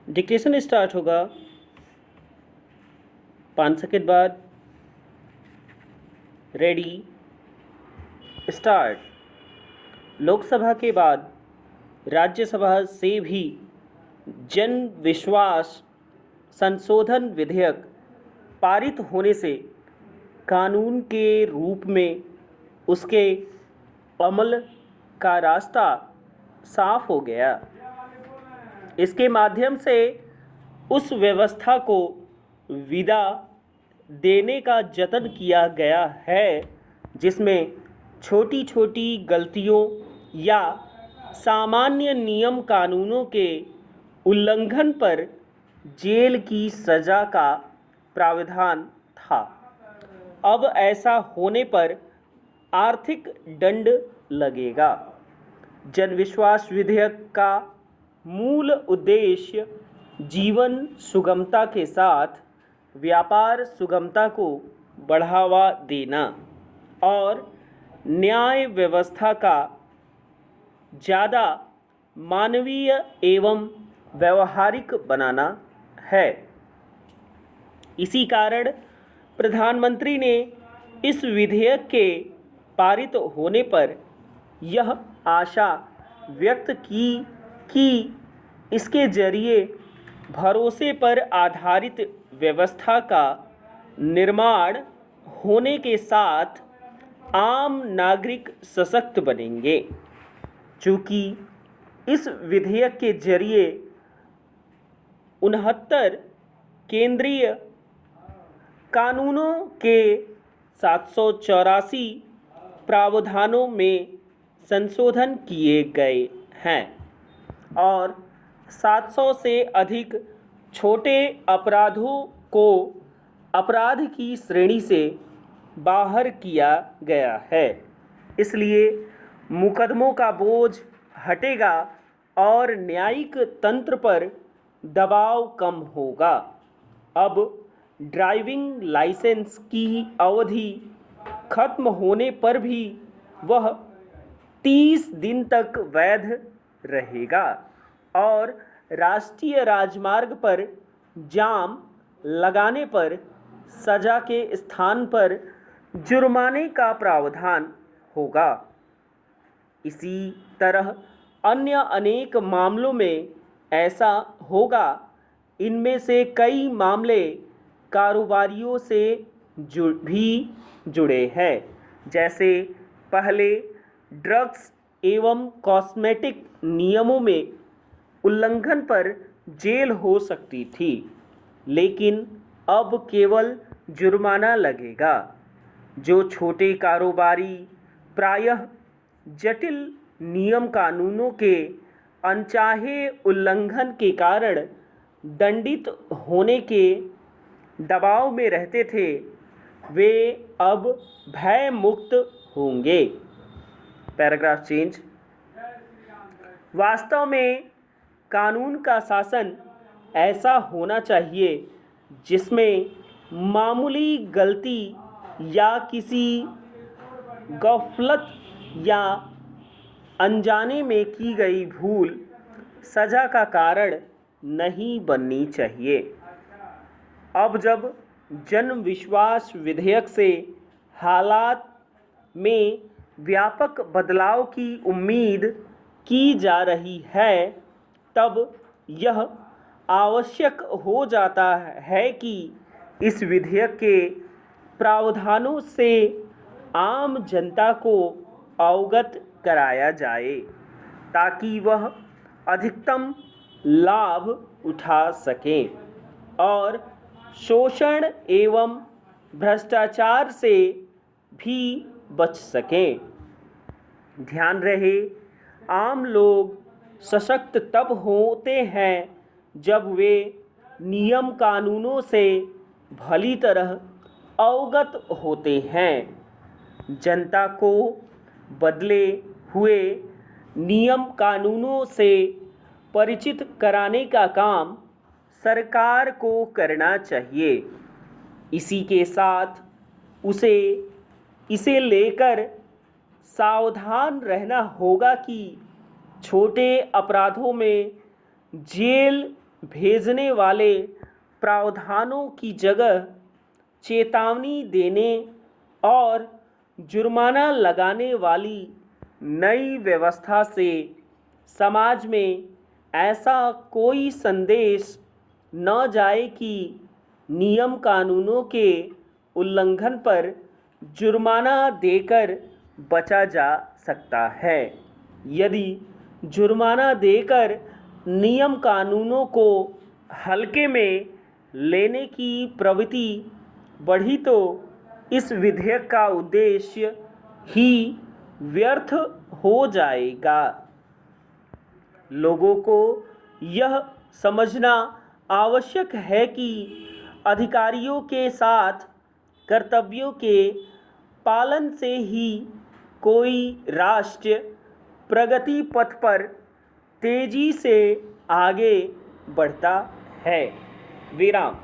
Dictation start होगा 5 second बाद। Ready start. Lok Sabha के बाद राज्यसभा से भी जन विश्वास संशोधन विधेयक पारित होने से कानून के रूप में उसके अमल का रास्ता साफ हो गया। इसके माध्यम से उस व्यवस्था को विदा देने का जतन किया गया है जिसमें छोटी छोटी गलतियों या सामान्य नियम कानूनों के उल्लंघन पर जेल की सज़ा का प्रावधान था। अब ऐसा होने पर आर्थिक दंड लगेगा। जनविश्वास विधेयक का मूल उद्देश्य जीवन सुगमता के साथ व्यापार सुगमता को बढ़ावा देना और न्याय व्यवस्था का ज़्यादा मानवीय एवं व्यवहारिक बनाना है। इसी कारण प्रधानमंत्री ने इस विधेयक के पारित होने पर यह आशा व्यक्त की कि इसके जरिए भरोसे पर आधारित व्यवस्था का निर्माण होने के साथ आम नागरिक सशक्त बनेंगे। चूँकि इस विधेयक के जरिए 69 केंद्रीय कानूनों के 784 प्रावधानों में संशोधन किए गए हैं और 700 से अधिक छोटे अपराधों को अपराध की श्रेणी से बाहर किया गया है। इसलिए मुकदमों का बोझ हटेगा और न्यायिक तंत्र पर दबाव कम होगा। अब ड्राइविंग लाइसेंस की अवधि खत्म होने पर भी वह 30 दिन तक वैध रहेगा और राष्ट्रीय राजमार्ग पर जाम लगाने पर सज़ा के स्थान पर जुर्माने का प्रावधान होगा। इसी तरह अन्य अनेक मामलों में ऐसा होगा। इनमें से कई मामले कारोबारियों से भी जुड़े हैं, जैसे पहले ड्रग्स एवं कॉस्मेटिक नियमों में उल्लंघन पर जेल हो सकती थी, लेकिन अब केवल जुर्माना लगेगा। जो छोटे कारोबारी प्रायः जटिल नियम कानूनों के अनचाहे उल्लंघन के कारण दंडित होने के दबाव में रहते थे, वे अब भय मुक्त होंगे। Paragraph change. वास्तव में कानून का शासन ऐसा होना चाहिए जिसमें मामूली गलती या किसी गफलत या अनजाने में की गई भूल सज़ा का कारण नहीं बननी चाहिए। अब जब जन विश्वास विधेयक से हालात में व्यापक बदलाव की उम्मीद की जा रही है, तब यह आवश्यक हो जाता है कि इस विधेयक के प्रावधानों से आम जनता को अवगत कराया जाए ताकि वह अधिकतम लाभ उठा सकें और शोषण एवं भ्रष्टाचार से भी बच सकें। ध्यान रहे, आम लोग सशक्त तब होते हैं जब वे नियम कानूनों से भली तरह अवगत होते हैं। जनता को बदले हुए नियम कानूनों से परिचित कराने का काम सरकार को करना चाहिए। इसी के साथ इसे लेकर सावधान रहना होगा कि छोटे अपराधों में जेल भेजने वाले प्रावधानों की जगह चेतावनी देने और जुर्माना लगाने वाली नई व्यवस्था से समाज में ऐसा कोई संदेश न जाए कि नियम कानूनों के उल्लंघन पर जुर्माना देकर बचा जा सकता है। यदि जुर्माना देकर नियम कानूनों को हल्के में लेने की प्रवृत्ति बढ़ी तो इस विधेयक का उद्देश्य ही व्यर्थ हो जाएगा। लोगों को यह समझना आवश्यक है कि अधिकारियों के साथ कर्तव्यों के पालन से ही कोई राष्ट्र प्रगति पथ पर तेजी से आगे बढ़ता है। विराम।